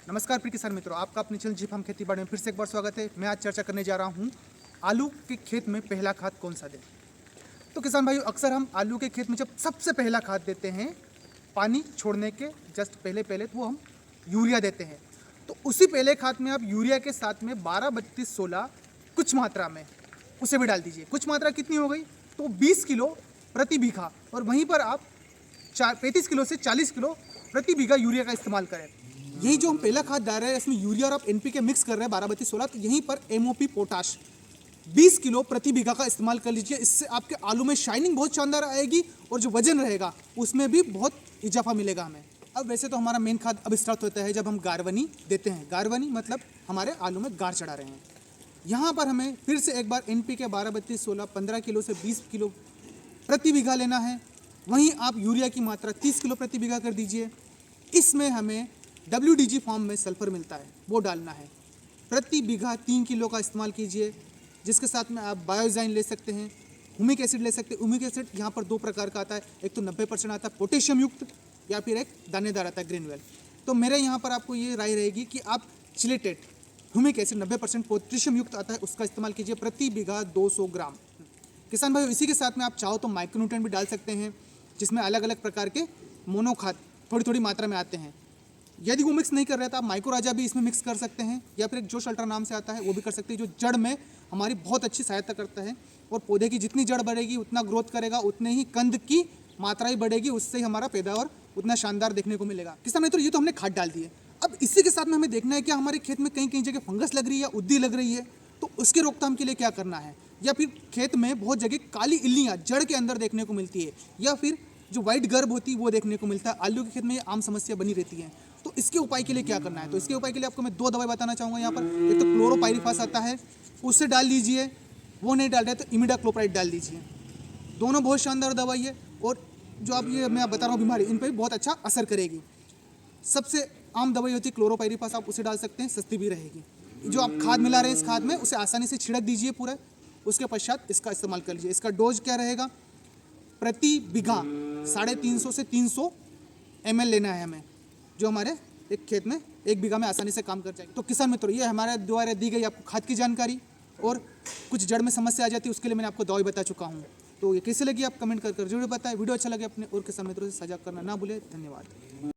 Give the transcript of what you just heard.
नमस्कार प्रिय किसान मित्रों, आपका अपने चैनल जी फार्म खेती बाड़ी में फिर से एक बार स्वागत है। मैं आज चर्चा करने जा रहा हूं आलू के खेत में पहला खाद कौन सा दें। तो किसान भाइयों, अक्सर हम आलू के खेत में जब सबसे पहला खाद देते हैं पानी छोड़ने के जस्ट पहले तो वो हम यूरिया देते हैं। तो उसी पहले खाद में आप यूरिया के साथ में 12-32-16 कुछ मात्रा में उसे भी डाल दीजिए। कुछ मात्रा कितनी हो गई? तो 20 किलो प्रति बीघा, और वहीं पर आप 35 किलो से 40 किलो प्रति बीघा यूरिया का इस्तेमाल करें। यही जो हम पहला खाद डाल रहे हैं इसमें यूरिया और आप एनपीके मिक्स कर रहे हैं 12-32-16, तो यहीं पर एमओपी पोटाश 20 किलो प्रति बीघा का इस्तेमाल कर लीजिए। इससे आपके आलू में शाइनिंग बहुत शानदार आएगी और जो वजन रहेगा उसमें भी बहुत इजाफा मिलेगा हमें। अब वैसे तो हमारा मेन खाद अब स्टार्ट होता है जब हम गारवनी देते हैं। गारवनी मतलब हमारे आलू में गार चढ़ा रहे हैं। यहाँ पर हमें फिर से एक बार एनपीके 12-32-16 15 किलो से 20 किलो प्रति बीघा लेना है। वहीं आप यूरिया की मात्रा 30 किलो प्रति बीघा कर दीजिए। इसमें हमें WDG फॉर्म में सल्फर मिलता है, वो डालना है। प्रति बीघा 3 किलो का इस्तेमाल कीजिए, जिसके साथ में आप बायोजाइन ले सकते हैं, ह्यूमिक एसिड ले सकते हैं। ह्यूमिक एसिड यहाँ पर 2 प्रकार का आता है, एक तो 90% आता है पोटेशियम युक्त, या फिर एक दानेदार आता है ग्रेनुअल। तो मेरे यहाँ पर आपको ये राय रहेगी कि आप चिलेटेड ह्यूमिक एसिड 90% पोटेशियम युक्त आता है, उसका इस्तेमाल कीजिए प्रति बीघा 200 ग्राम। किसान भाई, इसी के साथ में आप चाहो तो माइक्रोन्यूट्रिएंट भी डाल सकते हैं, जिसमें अलग अलग प्रकार के मोनो खाद थोड़ी थोड़ी मात्रा में आते हैं। यदि वो मिक्स नहीं कर रहे तो आप माइक्रो राजा भी इसमें मिक्स कर सकते हैं, या फिर एक जोश अल्ट्रा नाम से आता है वो भी कर सकते हैं, जो जड़ में हमारी बहुत अच्छी सहायता करता है। और पौधे की जितनी जड़ बढ़ेगी उतना ग्रोथ करेगा, उतने ही कंद की मात्रा ही बढ़ेगी, उससे ही हमारा पैदावार उतना शानदार देखने को मिलेगा। किसान मित्रों, ये तो हमने खाद डाल दी है। अब इसी के साथ में हमें देखना है कि हमारे खेत में कहीं कहीं जगह फंगस लग रही है या उद्दी लग रही है, तो उसके रोकथाम के लिए क्या करना है। या फिर खेत में बहुत जगह काली इल्लियाँ जड़ के अंदर देखने को मिलती है, या फिर जो वाइट गर्ब होती है वो देखने को मिलता है। आलू के खेत में ये आम समस्या बनी रहती है। तो इसके उपाय के लिए क्या करना है? तो इसके उपाय के लिए आपको मैं 2 दवाई बताना चाहूँगा यहाँ पर। एक तो क्लोरोपाइरीफास आता है, उससे डाल लीजिए। वो नहीं डाल रहे तो इमिडाक्लोप्राइड डाल दीजिए। दोनों बहुत शानदार दवाई है, और जो आप ये मैं बता रहा हूँ बीमारी, इन पर भी बहुत अच्छा असर करेगी। सबसे आम दवाई होती है क्लोरोपाइरीफास, आप उसे डाल सकते हैं, सस्ती भी रहेगी। जो आप खाद मिला रहे हैं इस खाद में, उसे आसानी से छिड़क दीजिए पूरा। उसके पश्चात इसका इस्तेमाल कर लीजिए। इसका डोज क्या रहेगा? प्रति बीघा 350 से 300 ml लेना है हमें, जो हमारे एक खेत में 1 बीघा में आसानी से काम कर जाएगी। तो किसान मित्रों, ये हमारे द्वारा दी गई आपको खाद की जानकारी, और कुछ जड़ में समस्या आ जाती है उसके लिए मैंने आपको दवाई बता चुका हूँ। तो ये कैसे लगी आप कमेंट कर जरूर बताएं। वीडियो अच्छा लगे अपने और किसान मित्रों से साझा करना ना भूलें। धन्यवाद।